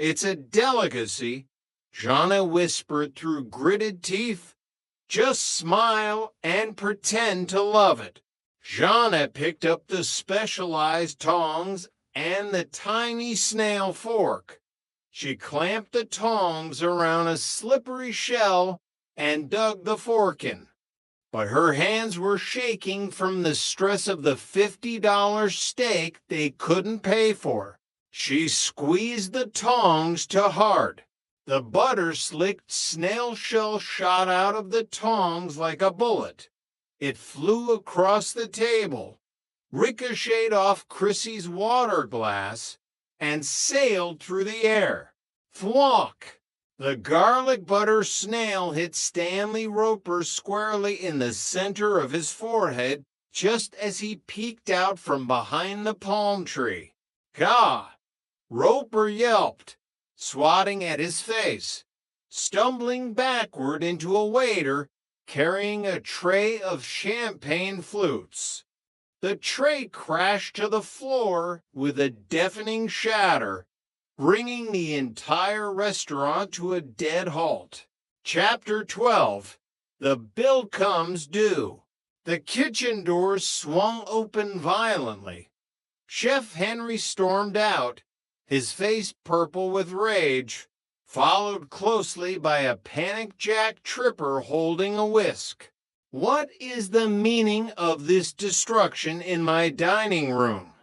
It's a delicacy, Jana whispered through gritted teeth. Just smile and pretend to love it. Jana picked up the specialized tongs and the tiny snail fork. She clamped the tongs around a slippery shell and dug the fork in. But her hands were shaking from the stress of the $50 steak they couldn't pay for. She squeezed the tongs too hard. The butter-slicked snail shell shot out of the tongs like a bullet. It flew across the table, ricocheted off Chrissy's water glass, and sailed through the air. Thwack! The garlic butter snail hit Stanley Roper squarely in the center of his forehead just as he peeked out from behind the palm tree. Gah! Roper yelped, swatting at his face, stumbling backward into a waiter carrying a tray of champagne flutes. The tray crashed to the floor with a deafening shatter, bringing the entire restaurant to a dead halt. Chapter 12. The bill comes due. The kitchen doors swung open violently. Chef Henry stormed out, his face purple with rage, followed closely by a panicked Jack Tripper holding a whisk. What is the meaning of this destruction in my dining room?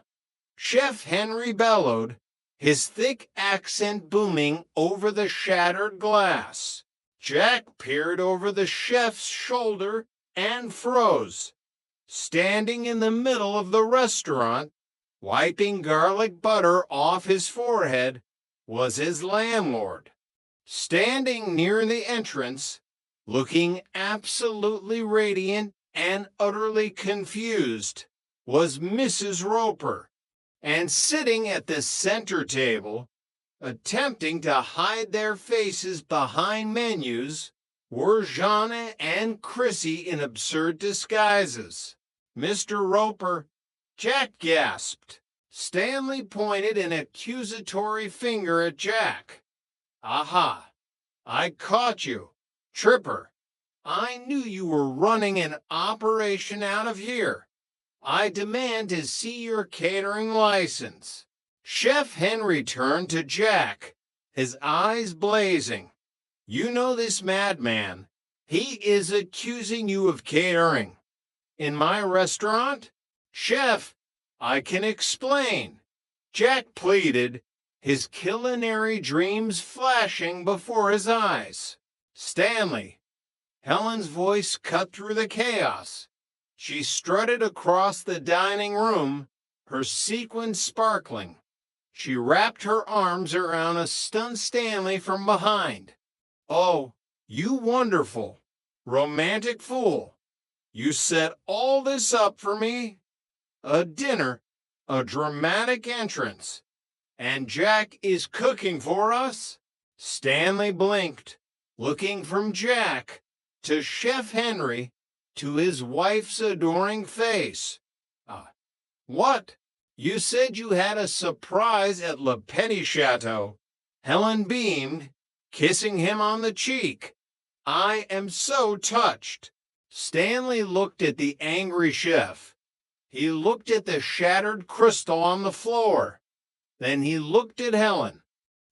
Chef Henry bellowed, his thick accent booming over the shattered glass. Jack peered over the chef's shoulder and froze. Standing in the middle of the restaurant, wiping garlic butter off his forehead, was his landlord. Standing near the entrance, looking absolutely radiant and utterly confused, was Mrs. Roper. And sitting at the center table, attempting to hide their faces behind menus, were Jana and Chrissy in absurd disguises. Mr. Roper, Jack gasped. Stanley pointed an accusatory finger at Jack. Aha! I caught you. Tripper, I knew you were running an operation out of here. I demand to see your catering license. Chef Henry turned to Jack, his eyes blazing. You know this madman. He is accusing you of catering. In my restaurant? Chef, I can explain. Jack pleaded, his culinary dreams flashing before his eyes. Stanley. Helen's voice cut through the chaos. She strutted across the dining room, her sequins sparkling. She wrapped her arms around a stunned Stanley from behind. Oh, you wonderful, romantic fool. You set all this up for me? A dinner, a dramatic entrance, and Jack is cooking for us? Stanley blinked, looking from Jack to Chef Henry to his wife's adoring face. What? You said you had a surprise at Le Petit Chateau. Helen beamed, kissing him on the cheek. I am so touched. Stanley looked at the angry chef. He looked at the shattered crystal on the floor. Then he looked at Helen.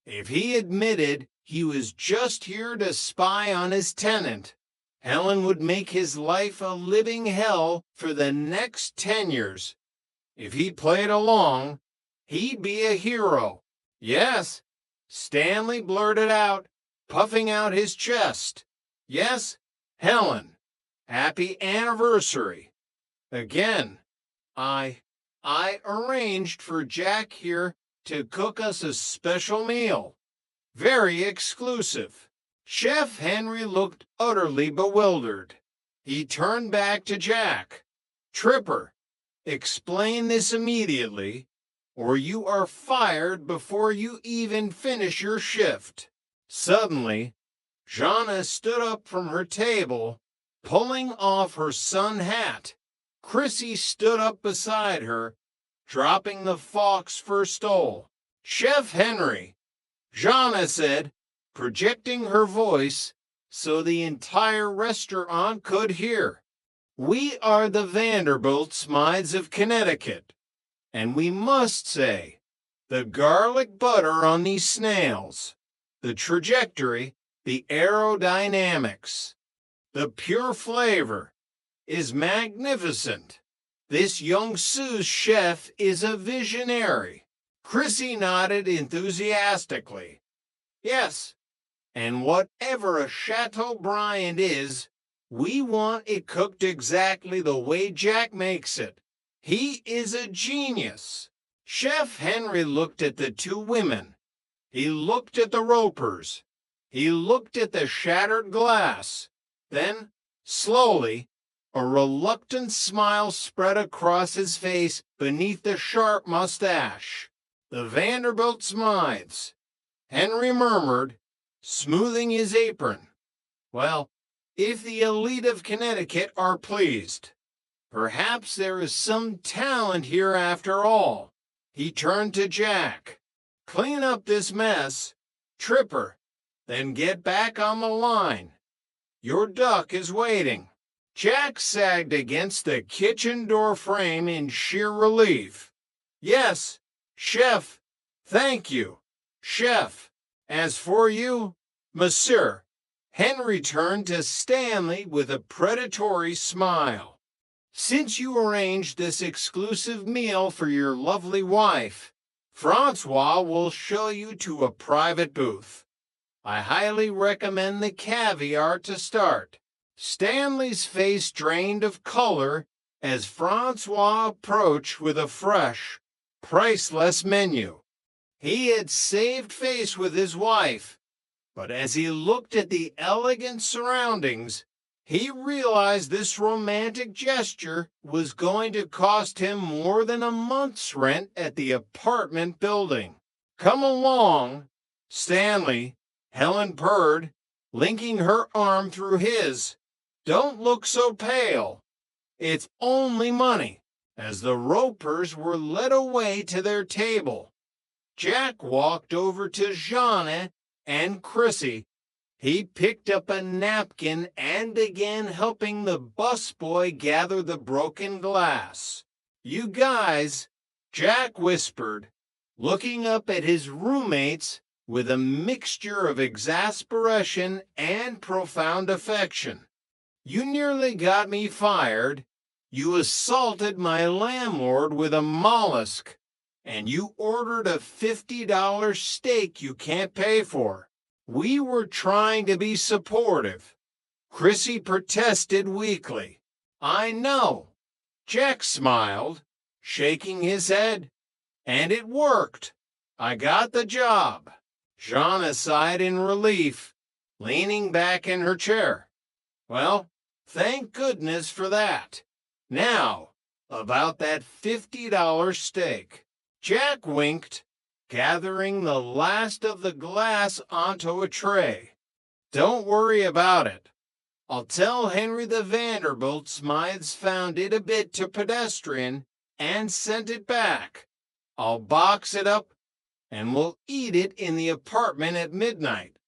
If he admitted he was just here to spy on his tenant, Helen would make his life a living hell for the next 10 years. If he played along, he'd be a hero. Yes, Stanley blurted out, puffing out his chest. Yes, Helen, happy anniversary. Again, I arranged for Jack here to cook us a special meal. Very exclusive. Chef Henry looked utterly bewildered. He turned back to Jack. Tripper, explain this immediately, or you are fired before you even finish your shift. Suddenly, Jana stood up from her table, pulling off her sun hat. Chrissy stood up beside her, dropping the fox fur stole. Chef Henry, Jana said, projecting her voice so the entire restaurant could hear. "We are the Vanderbilt Smides of Connecticut, and we must say, the garlic butter on these snails, the trajectory, the aerodynamics, the pure flavor is magnificent. This young sous chef is a visionary." Chrissy nodded enthusiastically. "Yes, and whatever a Chateaubriand is, we want it cooked exactly the way Jack makes it. He is a genius." Chef Henry looked at the two women. He looked at the ropers. He looked at the shattered glass. Then, slowly, a reluctant smile spread across his face beneath the sharp mustache. "The Vanderbilt Smides," Henry murmured, smoothing his apron. "Well, if the elite of Connecticut are pleased, perhaps there is some talent here after all." He turned to Jack. "Clean up this mess, Tripper, then get back on the line. Your duck is waiting." Jack sagged against the kitchen door frame in sheer relief. "Yes, chef. Thank you, chef. As for you, monsieur," Henry turned to Stanley with a predatory smile. "Since you arranged this exclusive meal for your lovely wife, Francois will show you to a private booth. I highly recommend the caviar to start." Stanley's face drained of color as Francois approached with a fresh, priceless menu. He had saved face with his wife, but as he looked at the elegant surroundings, he realized this romantic gesture was going to cost him more than a month's rent at the apartment building. "Come along, Stanley," Helen purred, linking her arm through his. "Don't look so pale. It's only money." As the ropers were led away to their table, Jack walked over to Jana and Chrissy. He picked up a napkin and began helping the busboy gather the broken glass. "You guys," Jack whispered, looking up at his roommates with a mixture of exasperation and profound affection. "You nearly got me fired. You assaulted my landlord with a mollusk, and you ordered a $50 steak you can't pay for. We were trying to be supportive." Chrissy protested weakly. "I know." Jack smiled, shaking his head. "And it worked. I got the job." Jana sighed in relief, leaning back in her chair. "Well, thank goodness for that. Now, about that $50 steak." Jack winked, gathering the last of the glass onto a tray. "Don't worry about it. I'll tell Henry the Vanderbilt Smides found it a bit too pedestrian and sent it back. I'll box it up, and we'll eat it in the apartment at midnight.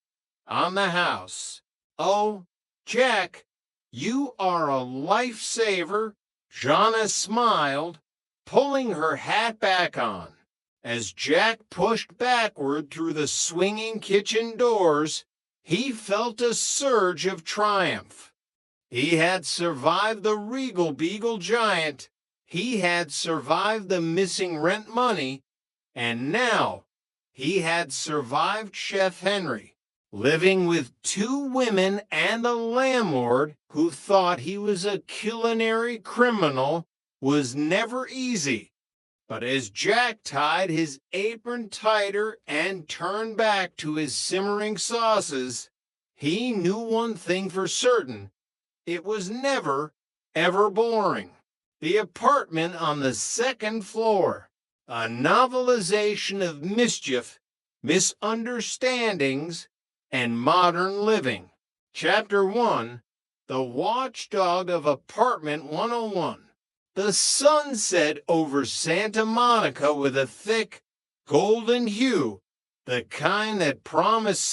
On the house. Oh, Jack, you are a lifesaver." Jana smiled, pulling her hat back on. As Jack pushed backward through the swinging kitchen doors, he felt a surge of triumph. He had survived the Regal Beagle Giant. He had survived the missing rent money. And now he had survived Chef Henry. Living with two women and a landlord who thought he was a culinary criminal was never easy. But as Jack tied his apron tighter and turned back to his simmering sauces, he knew one thing for certain. It was never, ever boring. The apartment on the second floor, a novelization of mischief, misunderstandings, and modern living. Chapter 1, The Watchdog of Apartment 101. The sun set over Santa Monica with a thick, golden hue the kind that promised